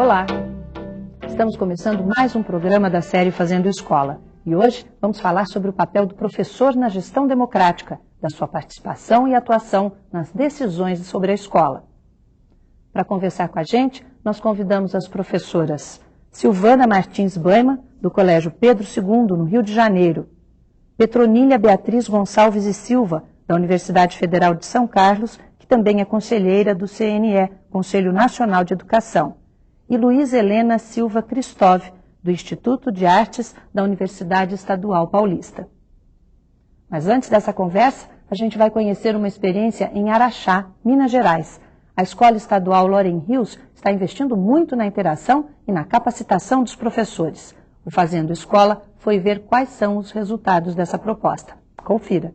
Olá! Estamos começando mais um programa da série Fazendo Escola. E hoje vamos falar sobre o papel do professor na gestão democrática, da sua participação e atuação nas decisões sobre a escola. Para conversar com a gente, nós convidamos as professoras Silvana Martins Baima, do Colégio Pedro II, no Rio de Janeiro, Petronília Beatriz Gonçalves e Silva, da Universidade Federal de São Carlos, que também é conselheira do CNE, Conselho Nacional de Educação, e Luísa Helena Silva Christove, do Instituto de Artes da Universidade Estadual Paulista. Mas antes dessa conversa, a gente vai conhecer uma experiência em Araxá, Minas Gerais. A Escola Estadual Loren Rios está investindo muito na interação e na capacitação dos professores. O Fazendo Escola foi ver quais são os resultados dessa proposta. Confira.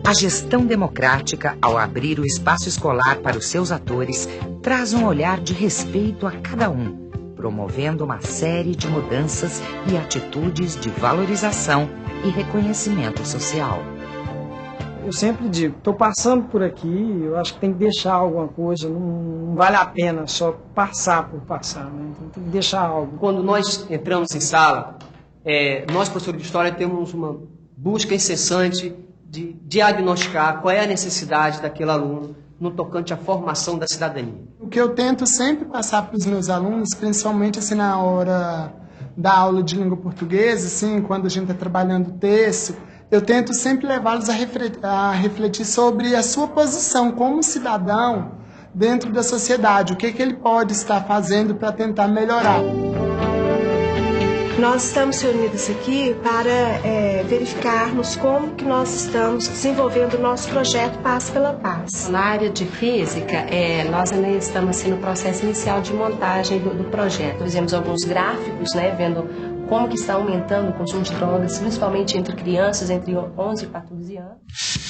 A gestão democrática, ao abrir o espaço escolar para os seus atores, traz um olhar de respeito a cada um, promovendo uma série de mudanças e atitudes de valorização e reconhecimento social. Eu sempre digo, estou passando por aqui, eu acho que tem que deixar alguma coisa, não vale a pena só passar por passar, né? Então, tem que deixar algo. Quando nós entramos em sala, nós, professores de História, temos uma busca incessante de diagnosticar qual é a necessidade daquele aluno no tocante à formação da cidadania. O que eu tento sempre passar para os meus alunos, principalmente assim, na hora da aula de língua portuguesa, assim, quando a gente está trabalhando o texto, eu tento sempre levá-los a refletir sobre a sua posição como cidadão dentro da sociedade, o que ele pode estar fazendo para tentar melhorar. Nós estamos reunidos aqui para verificarmos como que nós estamos desenvolvendo o nosso projeto Paz pela Paz. Na área de física, nós ainda estamos no processo inicial de montagem do projeto. Fizemos alguns gráficos, vendo como que está aumentando o consumo de drogas, principalmente entre crianças entre 11 e 14 anos.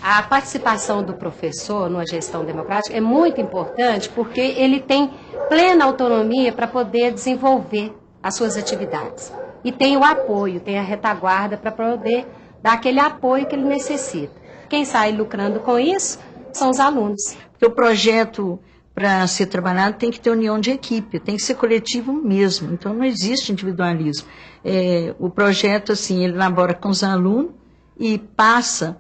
A participação do professor numa gestão democrática é muito importante porque ele tem plena autonomia para poder desenvolver as suas atividades. E tem o apoio, tem a retaguarda para poder dar aquele apoio que ele necessita. Quem sai lucrando com isso são os alunos. Porque o projeto, para ser trabalhado, tem que ter união de equipe, tem que ser coletivo mesmo. Então, não existe individualismo. O projeto, assim, ele elabora com os alunos e passa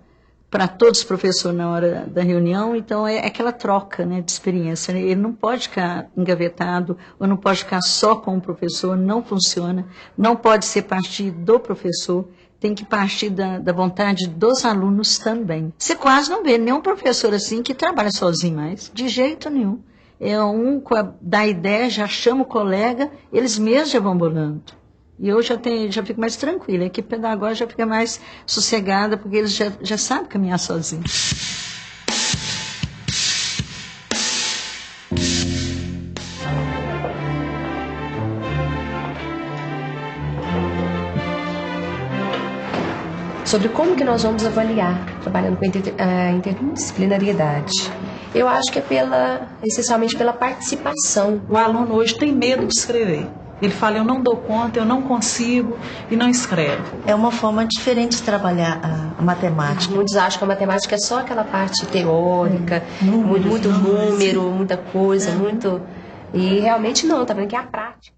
para todos os professores na hora da reunião, então é aquela troca, de experiência. Ele não pode ficar engavetado, ou não pode ficar só com o professor, não funciona, não pode ser partir do professor, tem que partir da vontade dos alunos também. Você quase não vê nenhum professor assim que trabalha sozinho mais, de jeito nenhum. Dá ideia, já chama o colega, eles mesmos já vão bolando. E eu já fico mais tranquila, a equipe pedagógica já fica mais sossegada, porque eles já sabem caminhar sozinhos. Sobre como que nós vamos avaliar, trabalhando com a interdisciplinariedade. Eu acho que essencialmente pela participação. O aluno hoje tem medo de escrever. Ele fala, eu não dou conta, eu não consigo, e não escreve. É uma forma diferente de trabalhar a matemática. Muitos acham que a matemática é só aquela parte teórica, muito número, muita coisa, muito... E realmente não, tá vendo que é a prática.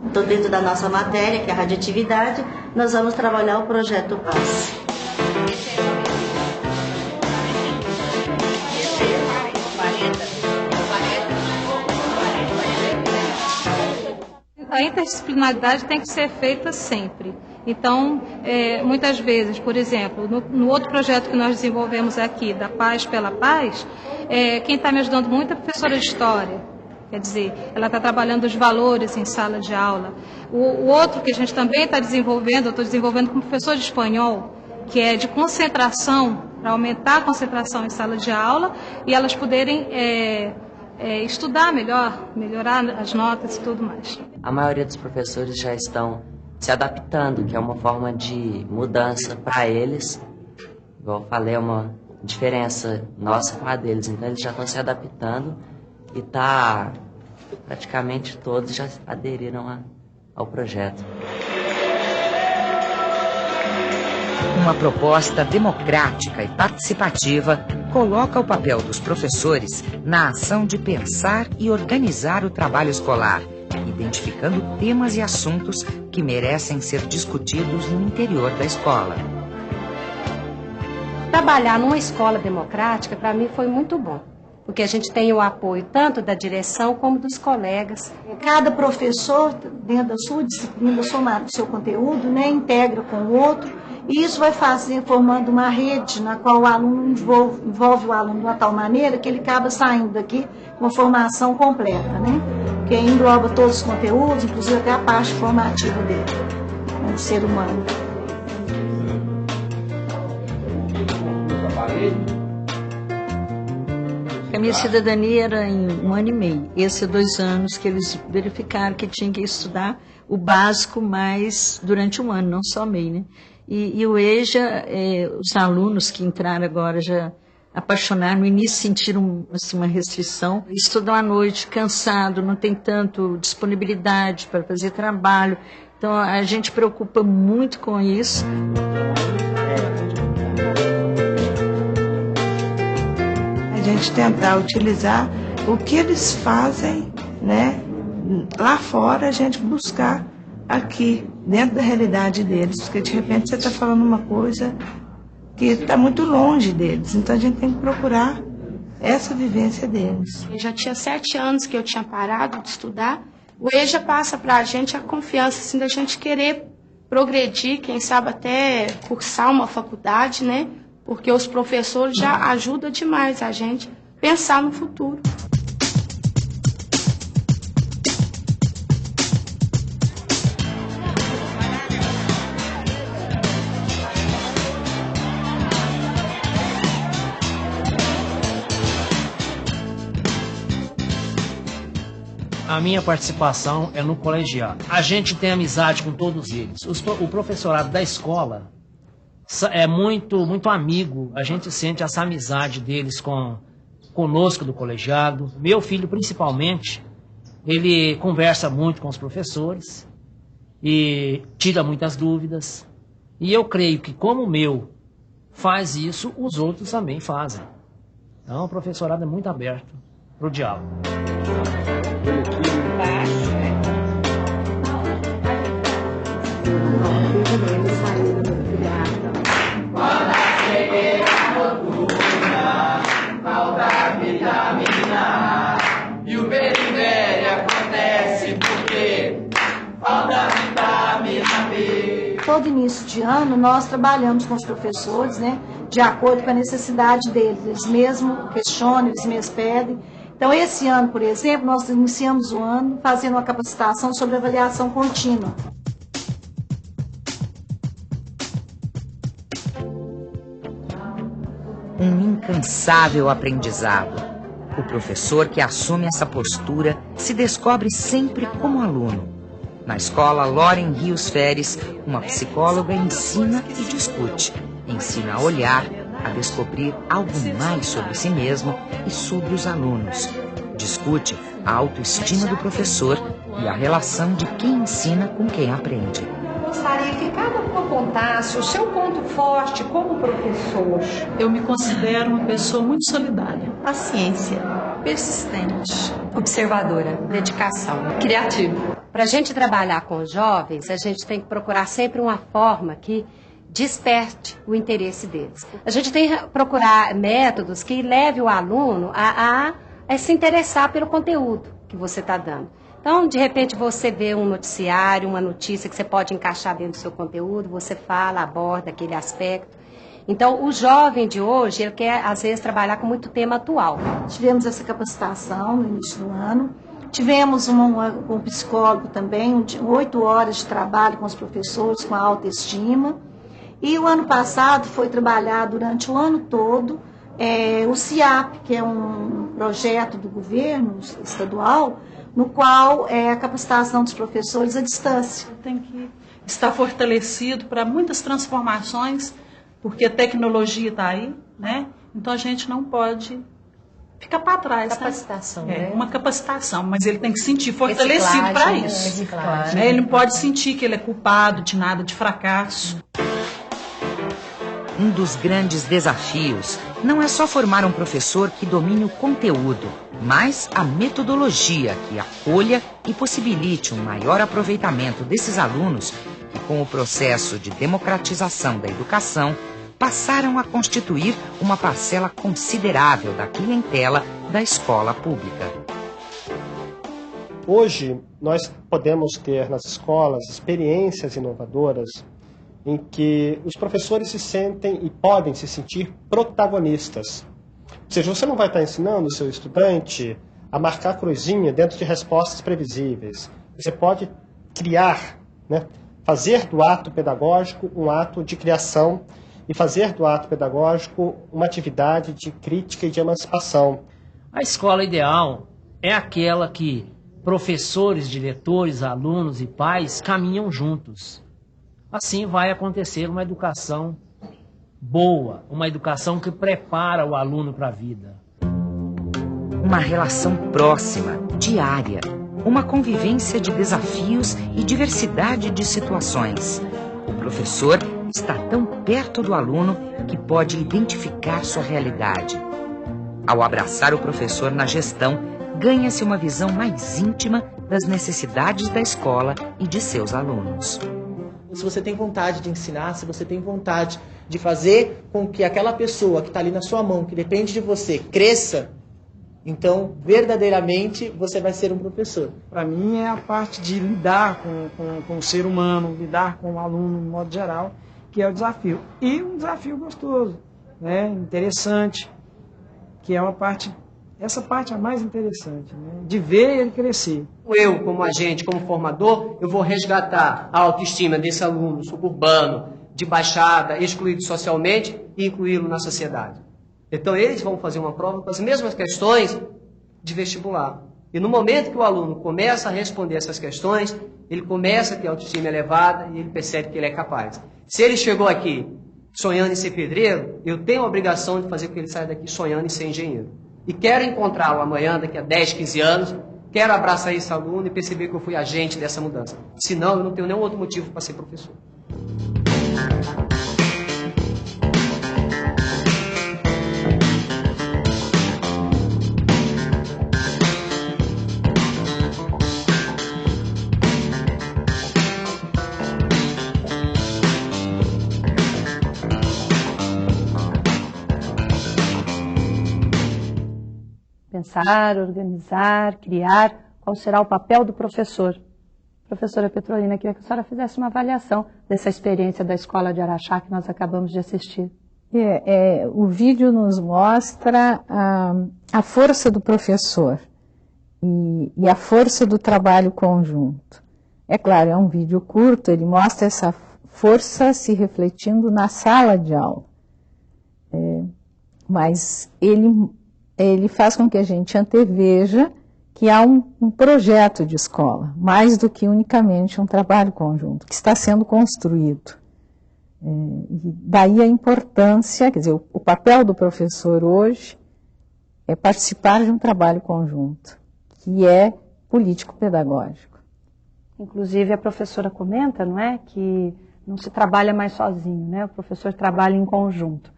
Então, dentro da nossa matéria, que é a radioatividade, nós vamos trabalhar o projeto PAS. A interdisciplinaridade tem que ser feita sempre. Então, muitas vezes, por exemplo, no outro projeto que nós desenvolvemos aqui, da Paz pela Paz, quem está me ajudando muito é a professora de História. Quer dizer, ela está trabalhando os valores em sala de aula. O outro que a gente também está desenvolvendo, eu estou desenvolvendo com o professor de Espanhol, que é de concentração, para aumentar a concentração em sala de aula e elas poderem estudar melhor, melhorar as notas e tudo mais. A maioria dos professores já estão se adaptando, que é uma forma de mudança para eles. Igual eu falei, é uma diferença nossa com a deles. Então eles já estão se adaptando e praticamente todos já aderiram ao projeto. Uma proposta democrática e participativa coloca o papel dos professores na ação de pensar e organizar o trabalho escolar, identificando temas e assuntos que merecem ser discutidos no interior da escola. Trabalhar numa escola democrática, para mim, foi muito bom, porque a gente tem o apoio tanto da direção como dos colegas. Cada professor, dentro da sua disciplina, do seu conteúdo, né, integra com o outro, e isso vai formando uma rede na qual o aluno envolve o aluno de uma tal maneira que ele acaba saindo daqui com uma formação completa, né, que engloba todos os conteúdos, inclusive até a parte formativa dele, do ser humano. A minha cidadania era em 1 ano e meio. Esse é 2 anos que eles verificaram que tinha que estudar o básico mais durante 1 ano, não só meio, né? E o EJA, os alunos que entraram agora já apaixonaram, no início sentiram assim, uma restrição. Estudam à noite, cansado, não tem tanto disponibilidade para fazer trabalho. Então a gente preocupa muito com isso. A gente tentar utilizar o que eles fazem, né, lá fora, a gente buscar aqui, dentro da realidade deles, porque de repente você está falando uma coisa que está muito longe deles, então a gente tem que procurar essa vivência deles. Eu já tinha 7 anos que eu tinha parado de estudar, o EJA passa para a gente a confiança assim, da gente querer progredir, quem sabe até cursar uma faculdade, né? Porque os professores já ajudam demais a gente a pensar no futuro. A minha participação é no colegiado. A gente tem amizade com todos eles. O professorado da escola é muito amigo. A gente sente essa amizade deles conosco do colegiado. Meu filho, principalmente, ele conversa muito com os professores e tira muitas dúvidas. E eu creio que como o meu faz isso, os outros também fazem. Então, o professorado é muito aberto para o diálogo. Quando a cegueira noturna falta vitamina e o beriberi acontece porque falta vitamina B. Todo início de ano nós trabalhamos com os professores, né, de acordo com a necessidade deles. Eles mesmos questionam, eles mesmos pedem. Então, esse ano, por exemplo, nós iniciamos o ano fazendo uma capacitação sobre avaliação contínua. Um incansável aprendizado. O professor que assume essa postura se descobre sempre como aluno. Na escola Loren Rios Feres, uma psicóloga ensina e discute. Ensina a olhar, a descobrir algo mais sobre si mesmo e sobre os alunos. Discute a autoestima do professor e a relação de quem ensina com quem aprende. Gostaria que cada um contasse o seu ponto forte como professor. Eu me considero uma pessoa muito solidária. Paciência, persistente, Observadora, dedicação, criativa. Para a gente trabalhar com os jovens, a gente tem que procurar sempre uma forma que desperte o interesse deles. A gente tem que procurar métodos que leve o aluno a se interessar pelo conteúdo que você está dando. Então, de repente, você vê um noticiário, uma notícia que você pode encaixar dentro do seu conteúdo, você fala, aborda aquele aspecto. Então, o jovem de hoje, ele quer, às vezes, trabalhar com muito tema atual. Tivemos essa capacitação no início do ano. Tivemos um psicólogo também, 8 horas de trabalho com os professores, com a autoestima. E o ano passado foi trabalhar durante o ano todo o CIAP, que é um projeto do governo estadual, no qual é a capacitação dos professores à distância. Tem que estar fortalecido para muitas transformações, porque a tecnologia está aí, né? Então a gente não pode ficar para trás. Capacitação, né? né? Uma capacitação, mas ele tem que se sentir fortalecido para isso. Né? Ele não pode sentir que ele é culpado de nada, de fracasso. Um dos grandes desafios não é só formar um professor que domine o conteúdo, mas a metodologia que acolha e possibilite um maior aproveitamento desses alunos que, com o processo de democratização da educação, passaram a constituir uma parcela considerável da clientela da escola pública. Hoje, nós podemos ter nas escolas experiências inovadoras em que os professores se sentem e podem se sentir protagonistas. Ou seja, você não vai estar ensinando o seu estudante a marcar cruzinha dentro de respostas previsíveis. Você pode criar, né, fazer do ato pedagógico um ato de criação e fazer do ato pedagógico uma atividade de crítica e de emancipação. A escola ideal é aquela que professores, diretores, alunos e pais caminham juntos. Assim vai acontecer uma educação boa, uma educação que prepara o aluno para a vida. Uma relação próxima, diária, uma convivência de desafios e diversidade de situações. O professor está tão perto do aluno que pode identificar sua realidade. Ao abraçar o professor na gestão, ganha-se uma visão mais íntima das necessidades da escola e de seus alunos. Se você tem vontade de ensinar, se você tem vontade de fazer com que aquela pessoa que está ali na sua mão, que depende de você, cresça, então, verdadeiramente, você vai ser um professor. Para mim, é a parte de lidar com o ser humano, lidar com o aluno, de modo geral, que é o desafio. E um desafio gostoso, né? Interessante, que é uma parte... Essa parte é a mais interessante, né? De ver ele crescer. Eu, como agente, como formador, eu vou resgatar a autoestima desse aluno suburbano, de baixada, excluído socialmente, e incluí-lo na sociedade. Então, eles vão fazer uma prova com as mesmas questões de vestibular. E no momento que o aluno começa a responder essas questões, ele começa a ter autoestima elevada e ele percebe que ele é capaz. Se ele chegou aqui sonhando em ser pedreiro, eu tenho a obrigação de fazer com que ele saia daqui sonhando em ser engenheiro. E quero encontrá-lo amanhã, daqui a 10, 15 anos, quero abraçar esse aluno e perceber que eu fui agente dessa mudança. Senão, eu não tenho nenhum outro motivo para ser professor. Pensar, organizar, criar, qual será o papel do professor. Professora Petrolina, queria que a senhora fizesse uma avaliação dessa experiência da Escola de Araxá que nós acabamos de assistir. O vídeo nos mostra a força do professor e a força do trabalho conjunto. É claro, é um vídeo curto, ele mostra essa força se refletindo na sala de aula. Mas ele faz com que a gente anteveja que há um projeto de escola, mais do que unicamente um trabalho conjunto, que está sendo construído. E daí a importância, quer dizer, o papel do professor hoje é participar de um trabalho conjunto, que é político-pedagógico. Inclusive a professora comenta, não é, que não se trabalha mais sozinho, né? O professor trabalha em conjunto.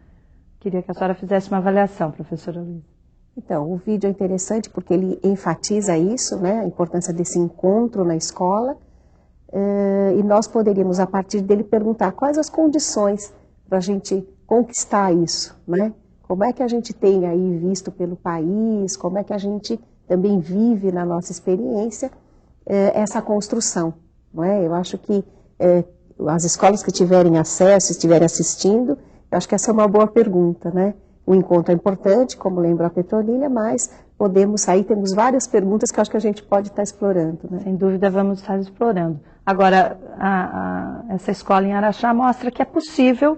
Queria que a senhora fizesse uma avaliação, professora Luísa. Então, o vídeo é interessante porque ele enfatiza isso, né, a importância desse encontro na escola, e nós poderíamos, a partir dele, perguntar quais as condições para a gente conquistar isso, né? Como é que a gente tem aí visto pelo país, como é que a gente também vive na nossa experiência essa construção, não é? Eu acho que as escolas que tiverem acesso, estiverem assistindo, eu acho que essa é uma boa pergunta, né? O encontro é importante, como lembra a Petrolina, mas temos várias perguntas que eu acho que a gente pode estar explorando, né? Sem dúvida vamos estar explorando. Agora, essa escola em Araxá mostra que é possível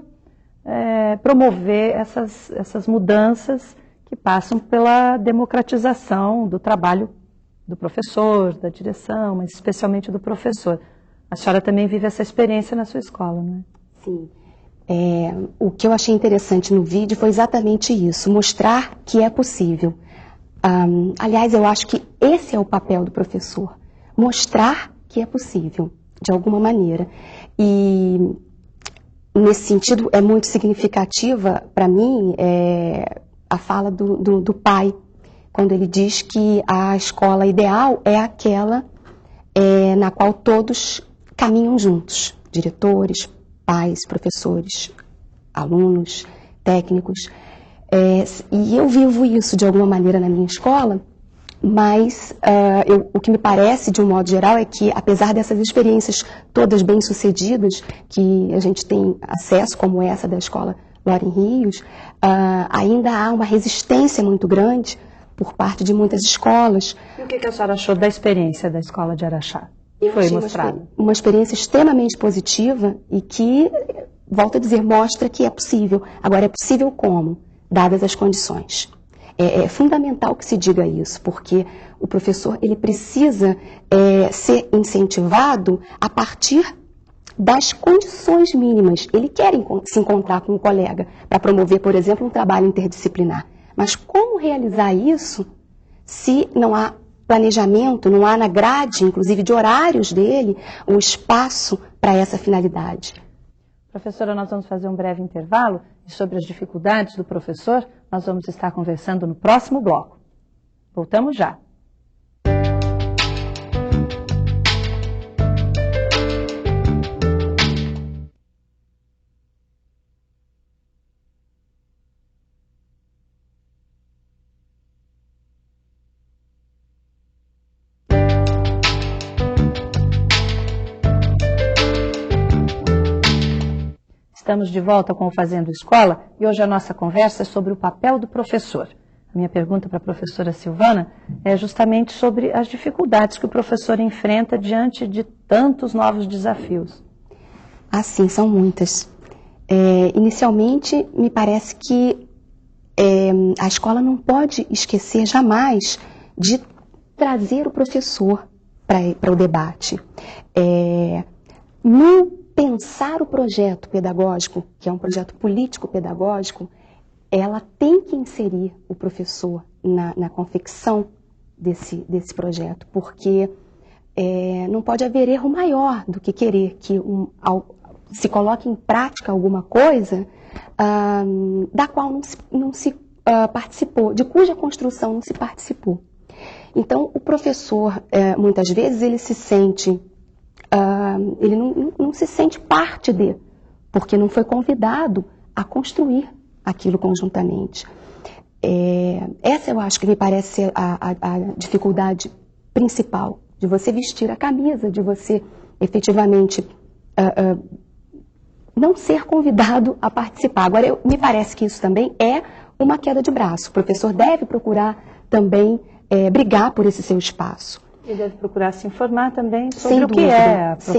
promover essas mudanças que passam pela democratização do trabalho do professor, da direção, mas especialmente do professor. A senhora também vive essa experiência na sua escola, não é? Sim. O que eu achei interessante no vídeo foi exatamente isso, mostrar que é possível. Aliás, eu acho que esse é o papel do professor, mostrar que é possível, de alguma maneira. E nesse sentido, é muito significativa para mim a fala do pai, quando ele diz que a escola ideal é aquela na qual todos caminham juntos, diretores, pais, professores, alunos, técnicos. E eu vivo isso de alguma maneira na minha escola, mas o que me parece, de um modo geral, é que, apesar dessas experiências todas bem-sucedidas, que a gente tem acesso, como essa da escola Loren Rios, ainda há uma resistência muito grande por parte de muitas escolas. E o que a senhora achou da experiência da escola de Araxá? Foi mostrado. Uma experiência extremamente positiva e que, volto a dizer, mostra que é possível. Agora, é possível como? Dadas as condições. É fundamental que se diga isso, porque o professor ele precisa ser incentivado a partir das condições mínimas. Ele quer se encontrar com um colega para promover, por exemplo, um trabalho interdisciplinar. Mas como realizar isso se não há planejamento, não há na grade, inclusive de horários dele, um espaço para essa finalidade? Professora, nós vamos fazer um breve intervalo e sobre as dificuldades do professor nós vamos estar conversando no próximo bloco. Voltamos já. Estamos de volta com o Fazendo Escola e hoje a nossa conversa é sobre o papel do professor. A minha pergunta para a professora Silvana é justamente sobre as dificuldades que o professor enfrenta diante de tantos novos desafios. Sim, são muitas. Inicialmente, me parece que a escola não pode esquecer jamais de trazer o professor para o debate. Pensar o projeto pedagógico, que é um projeto político-pedagógico, ela tem que inserir o professor na confecção desse projeto, porque não pode haver erro maior do que querer que se coloque em prática alguma coisa da qual não se participou, de cuja construção não se participou. Então, o professor, muitas vezes, ele se sente... ele não se sente parte porque não foi convidado a construir aquilo conjuntamente. Essa eu acho que me parece ser a dificuldade principal, de você vestir a camisa, de você efetivamente não ser convidado a participar. Agora, me parece que isso também é uma queda de braço. O professor deve procurar também brigar por esse seu espaço. Ele deve procurar se informar também sobre o que é a proposta.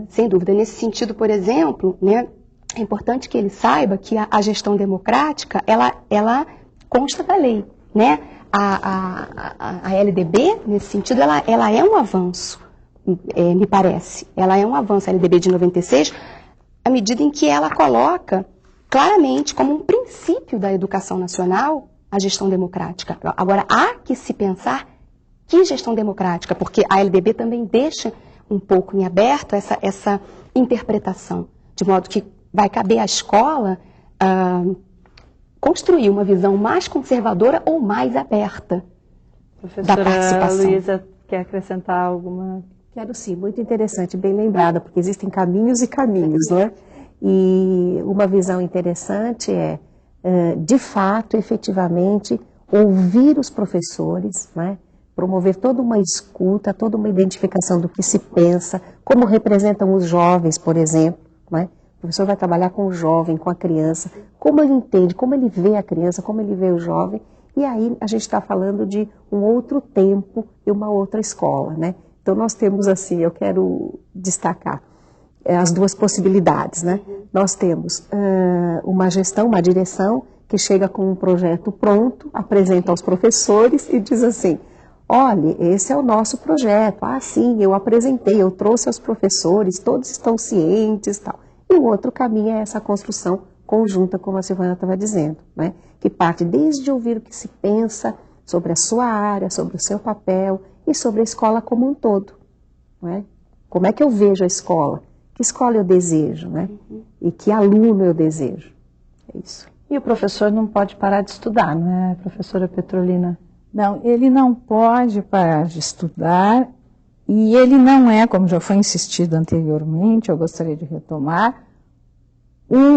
Sem dúvida. Nesse sentido, por exemplo, né, é importante que ele saiba que a gestão democrática, ela consta da lei. Né? A LDB, nesse sentido, ela é um avanço, me parece. Ela é um avanço, a LDB de 96, à medida em que ela coloca claramente como um princípio da educação nacional a gestão democrática. Agora, há que se pensar que gestão democrática, porque a LDB também deixa um pouco em aberto essa interpretação, de modo que vai caber à escola construir uma visão mais conservadora ou mais aberta da participação. Professora Luísa, quer acrescentar alguma? Quero sim, muito interessante, bem lembrada, porque existem caminhos e caminhos, não é? E uma visão interessante de fato, efetivamente, ouvir os professores, não é? Promover toda uma escuta, toda uma identificação do que se pensa, como representam os jovens, por exemplo. Não é? O professor vai trabalhar com o jovem, com a criança, como ele entende, como ele vê a criança, como ele vê o jovem, e aí a gente está falando de um outro tempo e uma outra escola. Né? Então nós temos assim, eu quero destacar as duas possibilidades. Né? Nós temos uma gestão, uma direção, que chega com um projeto pronto, apresenta aos professores e diz assim: olha, esse é o nosso projeto. Sim, eu apresentei, eu trouxe aos professores, todos estão cientes e tal. E o outro caminho é essa construção conjunta, como a Silvana estava dizendo, né? Que parte desde ouvir o que se pensa sobre a sua área, sobre o seu papel e sobre a escola como um todo. Não é? Como é que eu vejo a escola? Que escola eu desejo, né? E que aluno eu desejo. É isso. E o professor não pode parar de estudar, não é, professora Petrolina? Não, ele não pode parar de estudar e ele não é, como já foi insistido anteriormente, eu gostaria de retomar,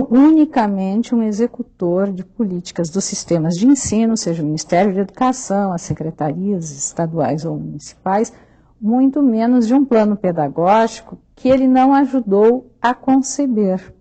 unicamente um executor de políticas dos sistemas de ensino, seja o Ministério de Educação, as secretarias estaduais ou municipais, muito menos de um plano pedagógico que ele não ajudou a conceber.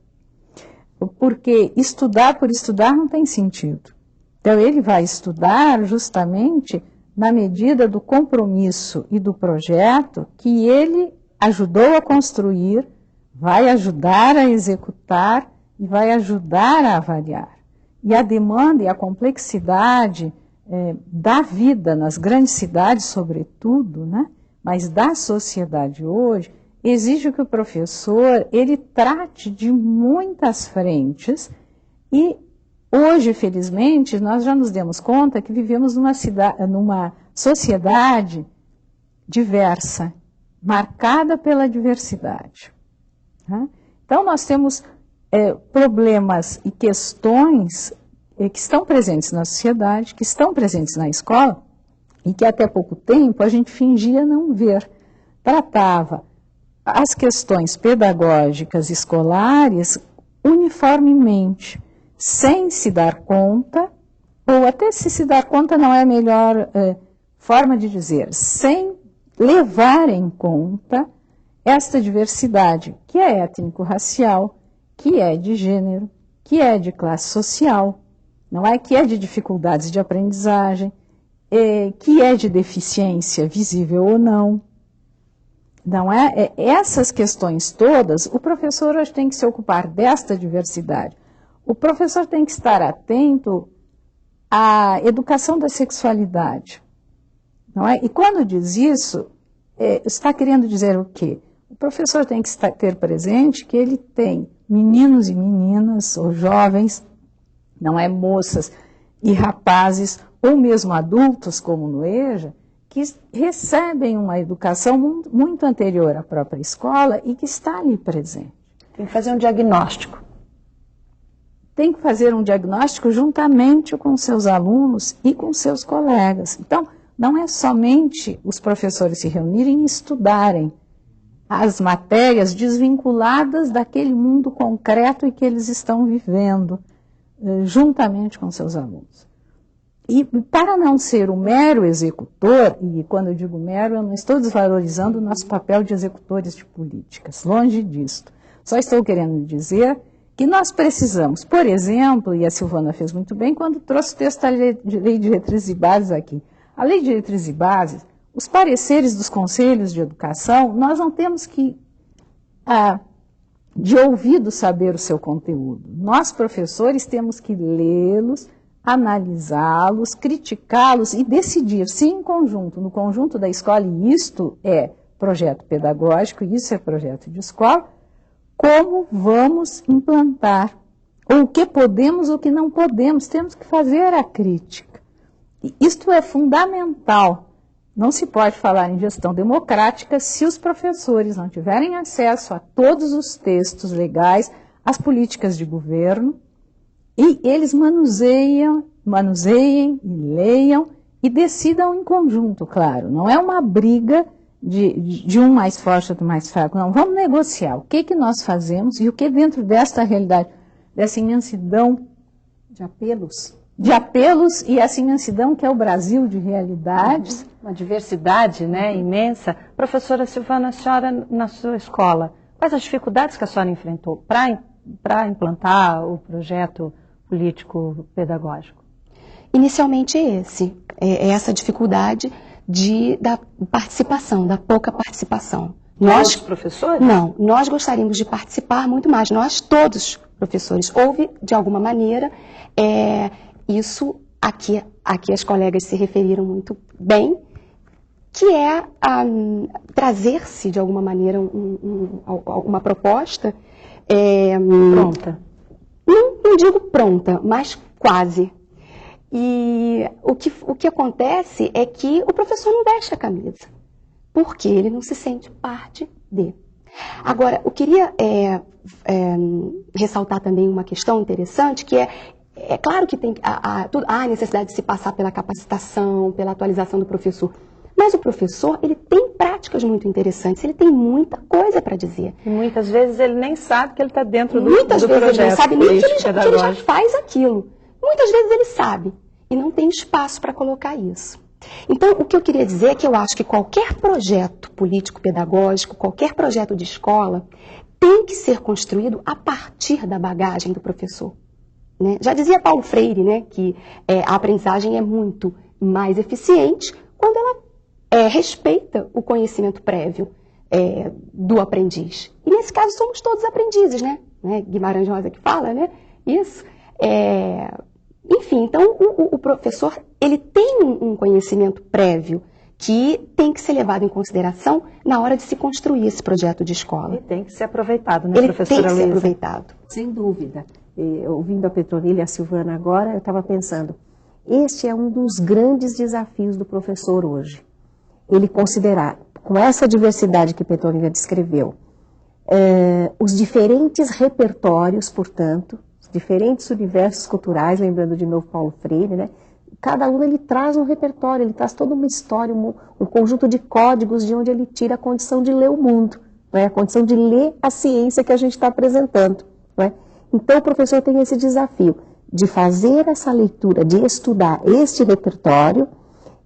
Porque estudar por estudar não tem sentido. Então, ele vai estudar justamente na medida do compromisso e do projeto que ele ajudou a construir, vai ajudar a executar e vai ajudar a avaliar. E a demanda e a complexidade da vida nas grandes cidades, sobretudo, né, mas da sociedade hoje, exige que o professor ele trate de muitas frentes e hoje, felizmente, nós já nos demos conta que vivemos numa sociedade diversa, marcada pela diversidade. Tá? Então, nós temos problemas e questões que estão presentes na sociedade, que estão presentes na escola, e que até pouco tempo a gente fingia não ver. Tratava as questões pedagógicas escolares uniformemente, sem se dar conta, ou até se dar conta não é a melhor forma de dizer, sem levar em conta esta diversidade, que é étnico-racial, que é de gênero, que é de classe social, não é que é de dificuldades de aprendizagem, que é de deficiência visível ou não. Não é? Essas questões todas, o professor hoje tem que se ocupar desta diversidade. O professor tem que estar atento à educação da sexualidade. Não é? E quando diz isso, está querendo dizer o quê? O professor tem que ter presente que ele tem meninos e meninas, ou jovens, não é, moças e rapazes, ou mesmo adultos, como no EJA, que recebem uma educação muito anterior à própria escola e que está ali presente. Tem que fazer um diagnóstico. Tem que fazer um diagnóstico juntamente com seus alunos e com seus colegas. Então, não é somente os professores se reunirem e estudarem as matérias desvinculadas daquele mundo concreto em que eles estão vivendo, juntamente com seus alunos. E para não ser o mero executor, e quando eu digo mero, eu não estou desvalorizando o nosso papel de executores de políticas, longe disso. Só estou querendo dizer que nós precisamos, por exemplo, e a Silvana fez muito bem quando trouxe o texto da Lei de Diretrizes e Bases aqui. A Lei de Diretrizes e Bases, os pareceres dos conselhos de educação, nós não temos que, de ouvido, saber o seu conteúdo. Nós, professores, temos que lê-los, analisá-los, criticá-los e decidir se em conjunto, no conjunto da escola, e isto é projeto pedagógico, isso é projeto de escola, como vamos implantar, ou o que podemos, ou o que não podemos, temos que fazer a crítica. E isto é fundamental. Não se pode falar em gestão democrática se os professores não tiverem acesso a todos os textos legais, às políticas de governo, e eles manuseiem e leiam e decidam em conjunto, claro. Não é uma briga de um mais forte ou do mais fraco. Não, vamos negociar o que nós fazemos e o que dentro desta realidade, dessa imensidão de apelos e essa imensidão que é o Brasil de realidades. Uma diversidade, né, imensa. Professora Silvana, a senhora na sua escola, quais as dificuldades que a senhora enfrentou para implantar o projeto político-pedagógico? Inicialmente é essa dificuldade da participação, da pouca participação. Nós, professores? Não, nós gostaríamos de participar muito mais, nós todos, professores. Houve, de alguma maneira, isso aqui as colegas se referiram muito bem, que é trazer-se, de alguma maneira, uma proposta pronta. Não digo pronta, mas quase. E o que acontece é que o professor não veste a camisa, porque ele não se sente parte de. Agora, eu queria ressaltar também uma questão interessante, que é claro que há necessidade de se passar pela capacitação, pela atualização do professor, mas o professor, ele tem práticas muito interessantes, ele tem muita coisa para dizer. E muitas vezes ele nem sabe que ele está dentro do muitas vezes projeto ele não sabe nem que ele já pedagógico. faz aquilo. Muitas vezes ele sabe e não tem espaço para colocar isso. Então, o que eu queria dizer é que eu acho que qualquer projeto político-pedagógico, qualquer projeto de escola, tem que ser construído a partir da bagagem do professor. Né? Já dizia Paulo Freire, né, que a aprendizagem é muito mais eficiente quando ela respeita o conhecimento prévio do aprendiz. E nesse caso somos todos aprendizes, né? Guimarães Rosa que fala, né? Isso. Enfim, então o professor, ele tem um conhecimento prévio que tem que ser levado em consideração na hora de se construir esse projeto de escola. E tem que ser aproveitado, né, ele professora tem que ser Luísa? aproveitado. Sem dúvida. Ouvindo a Petronila e a Silvana agora, eu estava pensando, este é um dos grandes desafios do professor hoje. Ele considerar, com essa diversidade que Petronila descreveu, os diferentes repertórios, portanto, os diferentes universos culturais, lembrando de novo Paulo Freire, né? Cada aluno ele traz um repertório, ele traz toda uma história, um conjunto de códigos de onde ele tira a condição de ler o mundo, né? A condição de ler a ciência que a gente está apresentando. Né? Então o professor tem esse desafio de fazer essa leitura, de estudar este repertório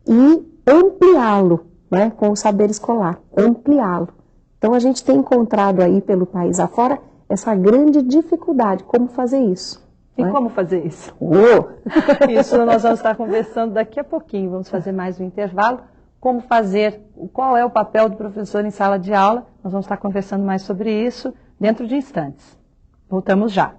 e ampliá-lo, né, com o saber escolar, ampliá-lo. Então a gente tem encontrado aí pelo país afora essa grande dificuldade, como fazer isso. E né? como fazer isso? Isso nós vamos estar conversando daqui a pouquinho, vamos fazer mais um intervalo. Como fazer, qual é o papel do professor em sala de aula, nós vamos estar conversando mais sobre isso dentro de instantes. Voltamos já.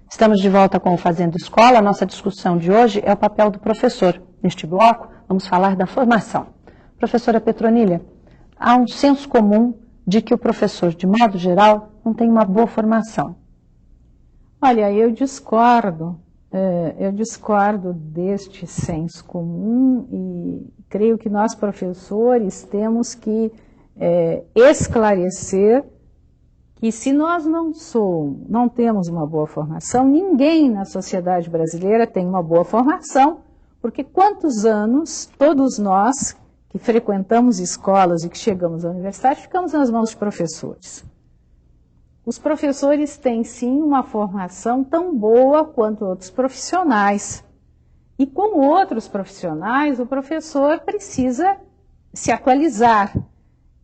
Estamos de volta com o Fazendo Escola. A nossa discussão de hoje é o papel do professor. Neste bloco, vamos falar da formação. Professora Petronila, há um senso comum de que o professor, de modo geral, não tem uma boa formação. Olha, eu discordo deste senso comum e creio que nós, professores, temos que esclarecer que se nós não temos uma boa formação, ninguém na sociedade brasileira tem uma boa formação, porque quantos anos todos nós que frequentamos escolas e que chegamos à universidade ficamos nas mãos de professores. Os professores têm sim uma formação tão boa quanto outros profissionais. E como outros profissionais, o professor precisa se atualizar.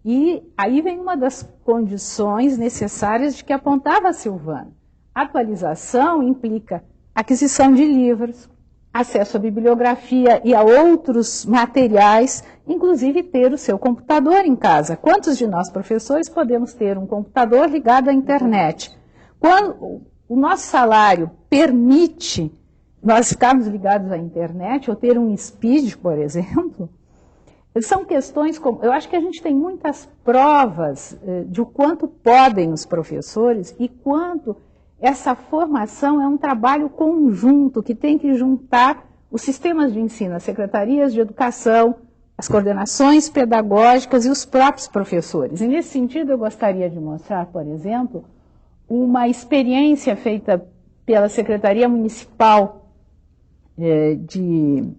E aí vem uma das condições necessárias de que apontava a Silvana. Atualização implica aquisição de livros, acesso à bibliografia e a outros materiais, inclusive ter o seu computador em casa. Quantos de nós, professores, podemos ter um computador ligado à internet? Quando o nosso salário permite nós ficarmos ligados à internet, ou ter um speed, por exemplo, são questões como... Eu acho que a gente tem muitas provas de o quanto podem os professores e quanto essa formação é um trabalho conjunto que tem que juntar os sistemas de ensino, as secretarias de educação, as coordenações pedagógicas e os próprios professores. E nesse sentido eu gostaria de mostrar, por exemplo, uma experiência feita pela Secretaria Municipal de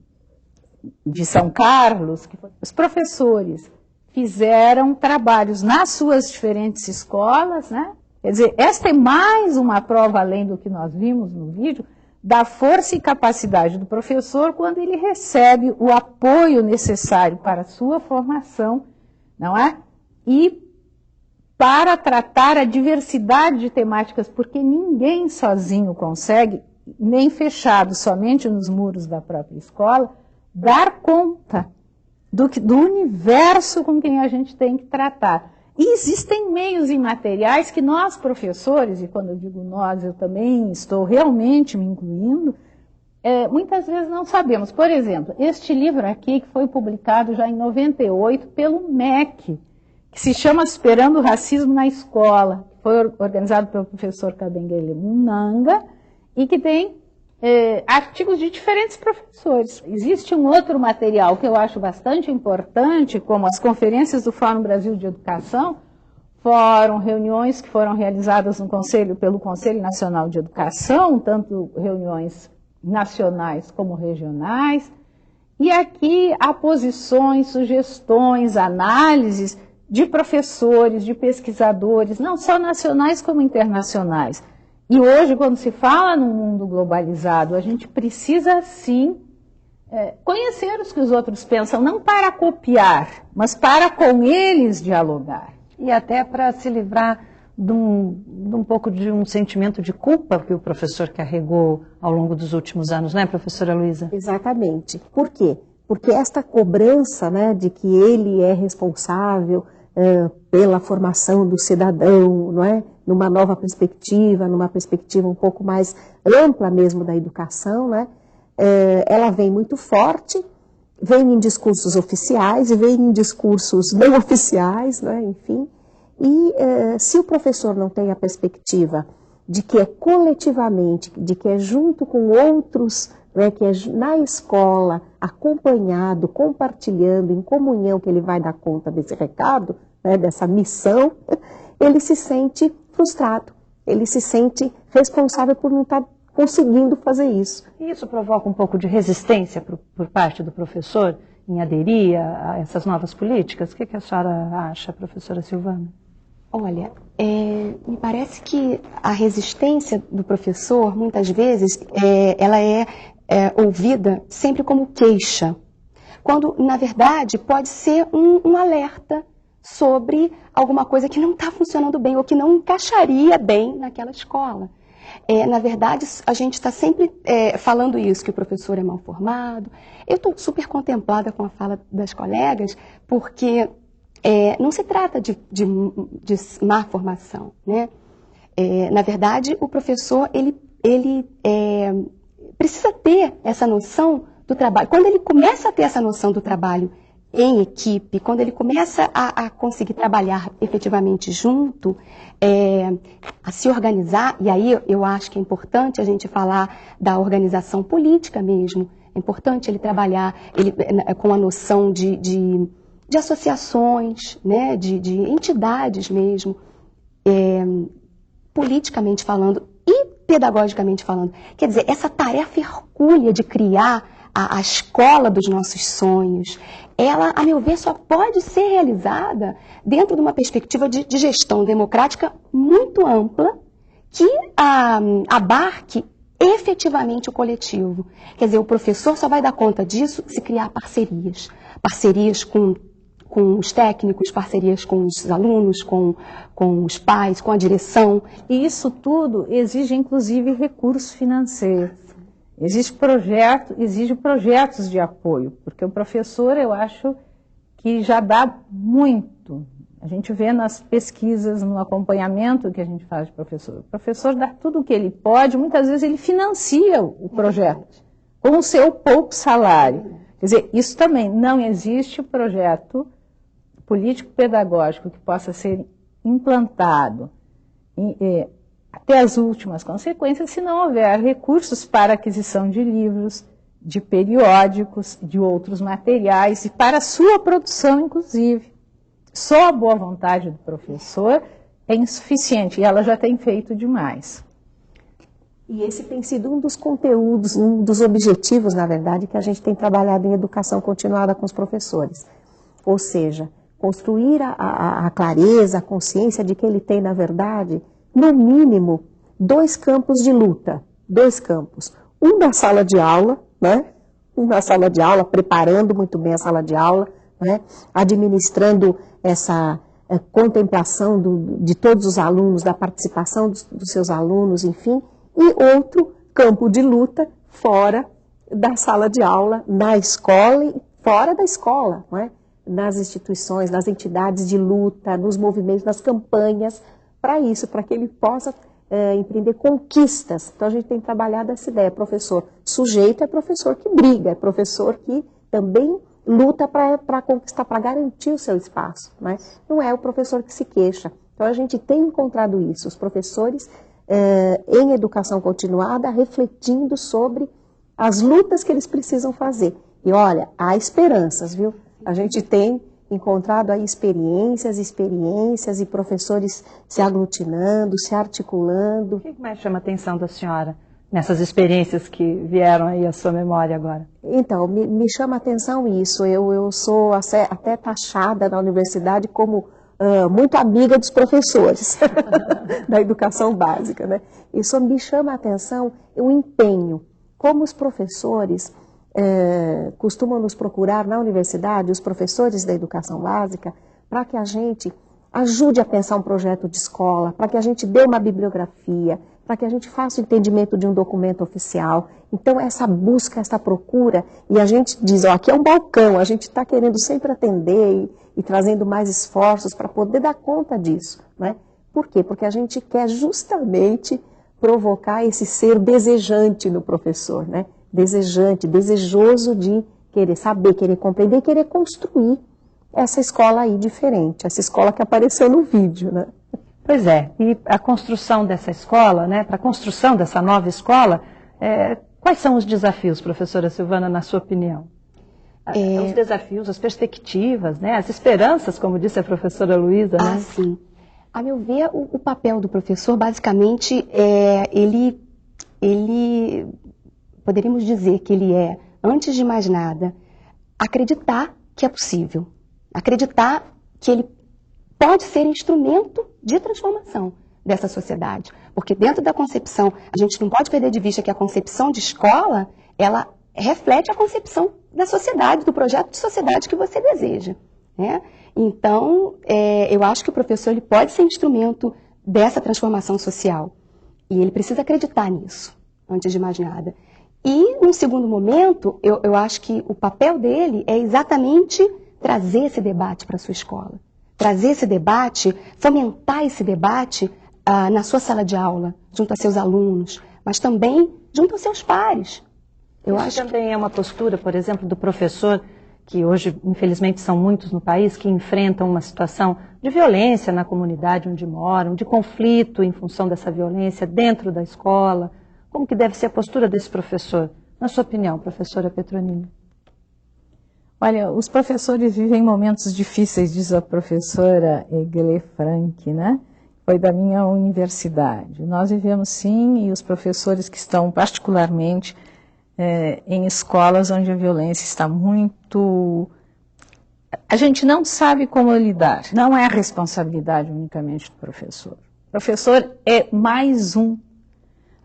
São Carlos, que os professores fizeram trabalhos nas suas diferentes escolas, né? Quer dizer, esta é mais uma prova, além do que nós vimos no vídeo, da força e capacidade do professor quando ele recebe o apoio necessário para a sua formação, não é? E para tratar a diversidade de temáticas, porque ninguém sozinho consegue, nem fechado somente nos muros da própria escola, dar conta do universo com quem a gente tem que tratar. E existem meios e materiais que nós, professores, e quando eu digo nós, eu também estou realmente me incluindo, muitas vezes não sabemos. Por exemplo, este livro aqui, que foi publicado já em 98 pelo MEC, que se chama Superando o Racismo na Escola, que foi organizado pelo professor Kabengele Munanga, e que tem artigos de diferentes professores. Existe um outro material que eu acho bastante importante, como as conferências do Fórum Brasil de Educação, foram reuniões que foram realizadas no pelo Conselho Nacional de Educação, tanto reuniões nacionais como regionais, e aqui há posições, sugestões, análises de professores, de pesquisadores, não só nacionais como internacionais. E hoje, quando se fala num mundo globalizado, a gente precisa, sim, conhecer os que os outros pensam, não para copiar, mas para com eles dialogar. E até para se livrar de um pouco de um sentimento de culpa que o professor carregou ao longo dos últimos anos, não é, professora Luísa? Exatamente. Por quê? Porque esta cobrança, né, de que ele é responsável pela formação do cidadão, não é? Numa nova perspectiva, numa perspectiva um pouco mais ampla mesmo da educação, né? Ela vem muito forte, vem em discursos oficiais e vem em discursos não oficiais, né? Enfim. E se o professor não tem a perspectiva de que é coletivamente, de que é junto com outros, né, que é na escola, acompanhado, compartilhando, em comunhão, que ele vai dar conta desse recado, né, dessa missão, ele se sente frustrado, ele se sente responsável por não estar conseguindo fazer isso. E isso provoca um pouco de resistência por parte do professor em aderir a essas novas políticas? O que a senhora acha, professora Silvana? Olha, me parece que a resistência do professor, muitas vezes, ela é ouvida sempre como queixa, quando, na verdade, pode ser um alerta sobre alguma coisa que não está funcionando bem ou que não encaixaria bem naquela escola. Na verdade, a gente está sempre falando isso, que o professor é mal formado. Eu estou super contemplada com a fala das colegas, porque não se trata de má formação, né? Na verdade, o professor ele precisa ter essa noção do trabalho. Quando ele começa a ter essa noção do trabalho em equipe, quando ele começa a conseguir trabalhar efetivamente junto, a se organizar, e aí eu acho que é importante a gente falar da organização política mesmo, é importante ele trabalhar com a noção de associações, né, de entidades mesmo, politicamente falando e pedagogicamente falando. Quer dizer, essa tarefa hercúlea de criar a escola dos nossos sonhos, ela, a meu ver, só pode ser realizada dentro de uma perspectiva de gestão democrática muito ampla, que abarque efetivamente o coletivo. Quer dizer, o professor só vai dar conta disso se criar parcerias. Parcerias com os técnicos, parcerias com os alunos, com os pais, com a direção. E isso tudo exige, inclusive, recurso financeiro. Exige projetos de apoio, porque o professor, eu acho que já dá muito. A gente vê nas pesquisas, no acompanhamento que a gente faz de professor. O professor dá tudo o que ele pode, muitas vezes ele financia o projeto, com o seu pouco salário. Quer dizer, isso também, não existe projeto político-pedagógico que possa ser implantado até as últimas consequências se não houver recursos para aquisição de livros, de periódicos, de outros materiais e para a sua produção, inclusive. Só a boa vontade do professor é insuficiente e ela já tem feito demais. E esse tem sido um dos conteúdos, um dos objetivos, na verdade, que a gente tem trabalhado em educação continuada com os professores. Ou seja, construir a clareza, a consciência de que ele tem, na verdade, no mínimo, 2 campos de luta. 2 campos. Um na sala de aula, né? Um na sala de aula, preparando muito bem a sala de aula, né? Administrando essa contemplação de todos os alunos, da participação dos seus alunos, enfim. E outro campo de luta fora da sala de aula, na escola e fora da escola, não é? Nas instituições, nas entidades de luta, nos movimentos, nas campanhas, para isso, para que ele possa empreender conquistas. Então a gente tem trabalhado essa ideia, professor, sujeito é professor que briga, é professor que também luta para conquistar, para garantir o seu espaço, né? Não é o professor que se queixa. Então a gente tem encontrado isso, os professores em educação continuada refletindo sobre as lutas que eles precisam fazer. E olha, há esperanças, viu? A gente tem encontrado aí experiências e professores se aglutinando, se articulando. O que mais chama a atenção da senhora nessas experiências que vieram aí à sua memória agora? Então, me chama a atenção isso. Eu sou até taxada na universidade como muito amiga dos professores da educação básica, né? Isso me chama a atenção o empenho. Como os professores costumam nos procurar na universidade, os professores da educação básica, para que a gente ajude a pensar um projeto de escola, para que a gente dê uma bibliografia, para que a gente faça o entendimento de um documento oficial. Então, essa busca, essa procura, e a gente diz, ó, aqui é um balcão, a gente está querendo sempre atender e trazendo mais esforços para poder dar conta disso, né? Por quê? Porque a gente quer justamente provocar esse ser desejante no professor, né? Desejante, desejoso de querer saber, querer compreender, querer construir essa escola aí diferente, essa escola que apareceu no vídeo, né? Pois é, e a construção dessa escola, né, para a construção dessa nova escola, quais são os desafios, professora Silvana, na sua opinião? Os desafios, as perspectivas, né, as esperanças, como disse a professora Luísa, né? Sim. A meu ver, o papel do professor, basicamente, ele poderíamos dizer que ele antes de mais nada, acreditar que é possível, acreditar que ele pode ser instrumento de transformação dessa sociedade. Porque dentro da concepção, a gente não pode perder de vista que a concepção de escola, ela reflete a concepção da sociedade, do projeto de sociedade que você deseja, né? Então, eu acho que o professor ele pode ser instrumento dessa transformação social. E ele precisa acreditar nisso, antes de mais nada. E, num segundo momento, eu acho que o papel dele é exatamente trazer esse debate para a sua escola. Trazer esse debate, fomentar esse debate na sua sala de aula, junto a seus alunos, mas também junto aos seus pares. Isso também é uma postura, por exemplo, do professor, que hoje, infelizmente, são muitos no país, que enfrentam uma situação de violência na comunidade onde moram, de conflito em função dessa violência dentro da escola. Como que deve ser a postura desse professor? Na sua opinião, professora Petronini? Olha, os professores vivem momentos difíceis, diz a professora Egle Frank, né? Foi da minha universidade. Nós vivemos sim, e os professores que estão particularmente em escolas onde a violência está muito... A gente não sabe como lidar. Não é a responsabilidade unicamente do professor. O professor é mais um.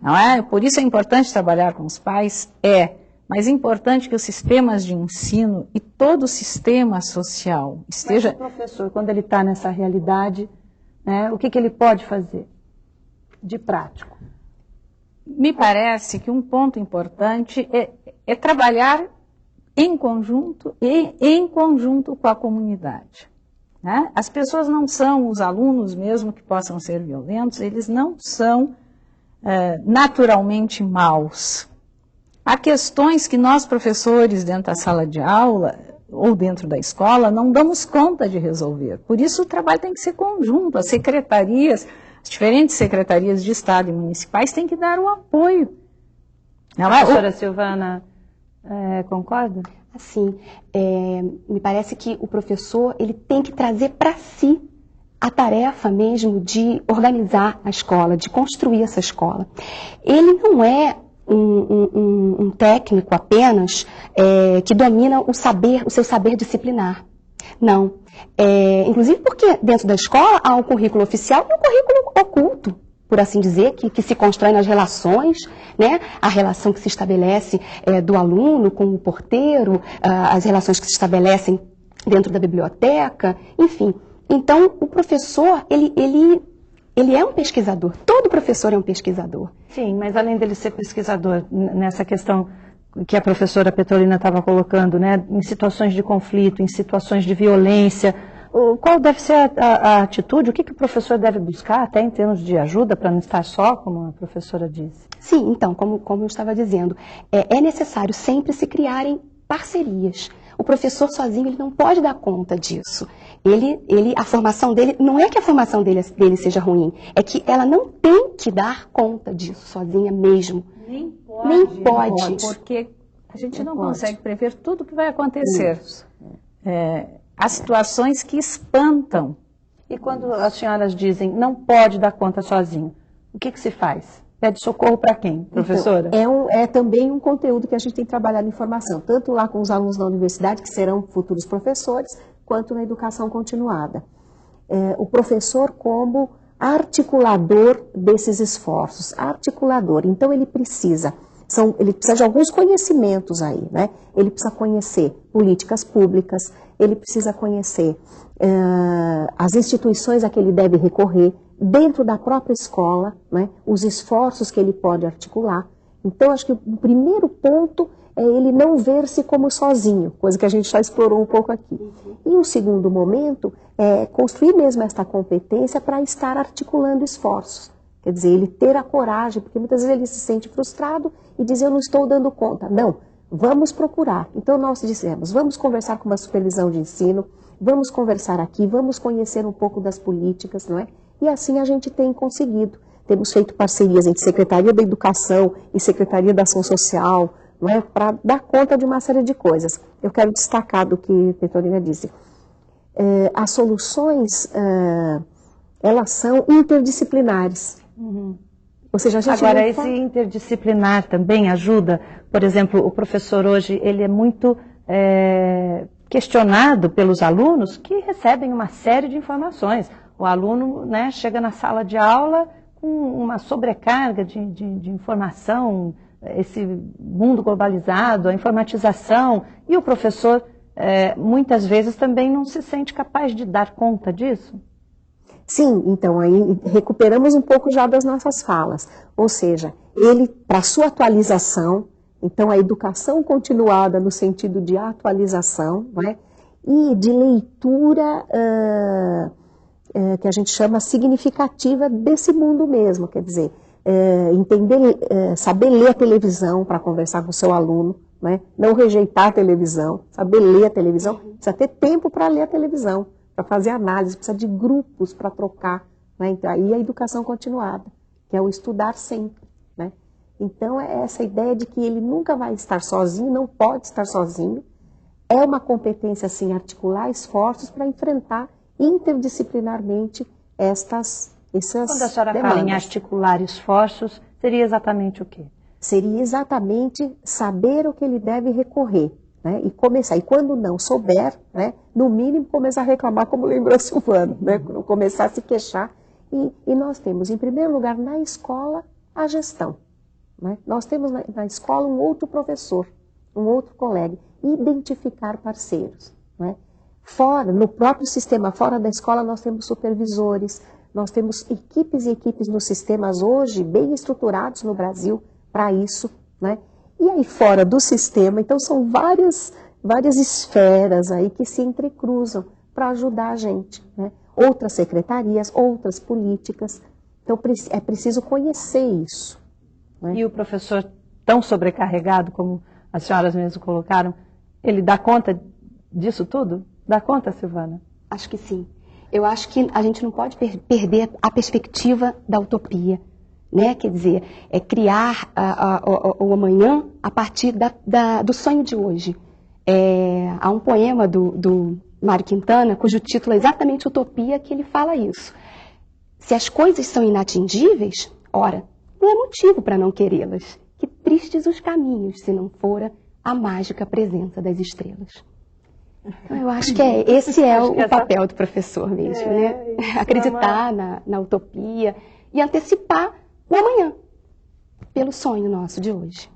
Não é? Por isso é importante trabalhar com os pais, mas é importante que os sistemas de ensino e todo o sistema social esteja... Mas o professor, quando ele está nessa realidade, né, o que ele pode fazer de prático? Me parece que um ponto importante é trabalhar em conjunto e em conjunto com a comunidade, né? As pessoas não são, os alunos mesmo que possam ser violentos, eles não são naturalmente maus. Há questões que nós, professores, dentro da sala de aula ou dentro da escola, não damos conta de resolver. Por isso o trabalho tem que ser conjunto. As secretarias, as diferentes secretarias de Estado e municipais têm que dar o apoio. A professora Silvana concorda? Assim, me parece que o professor ele tem que trazer para si a tarefa mesmo de organizar a escola, de construir essa escola. Ele não é um técnico apenas que domina o seu saber disciplinar. Não. Inclusive porque dentro da escola há um currículo oficial e um currículo oculto, por assim dizer, que se constrói nas relações, né? A relação que se estabelece do aluno com o porteiro, as relações que se estabelecem dentro da biblioteca, enfim. Então, o professor, ele é um pesquisador. Todo professor é um pesquisador. Sim, mas além dele ser pesquisador, nessa questão que a professora Petrolina estava colocando, né, em situações de conflito, em situações de violência, Qual deve ser a atitude, o que o professor deve buscar, até em termos de ajuda, para não estar só, como a professora disse? Sim, então, como eu estava dizendo, é necessário sempre se criarem parcerias. O professor sozinho ele não pode dar conta disso. A formação dele, não é que a formação dele seja ruim, é que ela não tem que dar conta disso sozinha mesmo. Nem pode. Porque a gente não consegue prever tudo o que vai acontecer. Há situações que espantam. E quando as senhoras dizem não pode dar conta sozinho, o que se faz? Pede socorro para quem, professora? Então, é também um conteúdo que a gente tem trabalhado em formação, tanto lá com os alunos da universidade, que serão futuros professores, quanto na educação continuada. O professor como articulador desses esforços, articulador. Então, ele precisa de alguns conhecimentos aí, né? Ele precisa conhecer políticas públicas, ele precisa conhecer as instituições a que ele deve recorrer, dentro da própria escola, né, os esforços que ele pode articular. Então, acho que o primeiro ponto é ele não ver-se como sozinho, coisa que a gente já explorou um pouco aqui. E um segundo momento é construir mesmo esta competência para estar articulando esforços. Quer dizer, ele ter a coragem, porque muitas vezes ele se sente frustrado e diz, eu não estou dando conta. Não, vamos procurar. Então, nós dissemos, vamos conversar com uma supervisão de ensino, vamos conversar aqui, vamos conhecer um pouco das políticas, não é? E assim a gente tem conseguido. Temos feito parcerias entre Secretaria da Educação e Secretaria da Ação Social, não é? Para dar conta de uma série de coisas. Eu quero destacar do que Petrolina disse. As soluções, elas são interdisciplinares. Ou seja, a gente agora, esse interdisciplinar também ajuda. Por exemplo, o professor hoje ele é muito questionado pelos alunos que recebem uma série de informações. O aluno, né, chega na sala de aula com uma sobrecarga de informação, esse mundo globalizado, a informatização, e o professor muitas vezes também não se sente capaz de dar conta disso. Sim, então aí recuperamos um pouco já das nossas falas, ou seja, ele, para sua atualização, então a educação continuada no sentido de atualização, não é? E de leitura que a gente chama significativa desse mundo mesmo, quer dizer, entender, saber ler a televisão para conversar com o seu aluno, né? Não rejeitar a televisão, saber ler a televisão, precisa ter tempo para ler a televisão, para fazer análise, precisa de grupos para trocar, né? Então, aí a educação continuada, que é o estudar sempre, né? Então, é essa ideia de que ele nunca vai estar sozinho, não pode estar sozinho, é uma competência, assim, articular esforços para enfrentar interdisciplinarmente essas Quando a senhora fala em articular esforços, seria exatamente o quê? Seria exatamente saber o que ele deve recorrer, né? E começar. E quando não souber, né, no mínimo começar a reclamar, como lembrou a Silvana, né? Começar a se queixar. E nós temos, em primeiro lugar, na escola, a gestão, né? Nós temos na escola um outro professor, um outro colega, identificar parceiros, né? Fora, no próprio sistema, fora da escola, nós temos supervisores, nós temos equipes e equipes nos sistemas hoje bem estruturados no Brasil para isso, né? E aí fora do sistema, então são várias esferas aí que se entrecruzam para ajudar a gente, né? Outras secretarias, outras políticas, então é preciso conhecer isso, né? E o professor tão sobrecarregado, como as senhoras mesmo colocaram, ele dá conta disso tudo? Dá conta, Silvana? Acho que sim. Eu acho que a gente não pode perder a perspectiva da utopia, né? Quer dizer, é criar o amanhã a partir do sonho de hoje. Há um poema do Mário Quintana, cujo título é exatamente Utopia, que ele fala isso. Se as coisas são inatingíveis, ora, não é motivo para não querê-las. Que tristes os caminhos, se não fora a mágica presença das estrelas. Então, eu acho que esse é o papel do professor mesmo, né? Acreditar na utopia e antecipar o amanhã, pelo sonho nosso de hoje.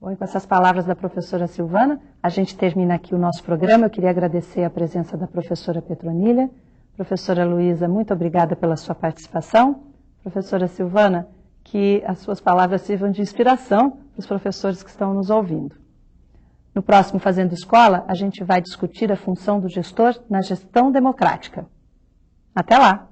Bom, e com essas palavras da professora Silvana, a gente termina aqui o nosso programa. Eu queria agradecer a presença da professora Petronila. Professora Luísa, muito obrigada pela sua participação. Professora Silvana, que as suas palavras sirvam de inspiração para os professores que estão nos ouvindo. No próximo Fazendo Escola, a gente vai discutir a função do gestor na gestão democrática. Até lá!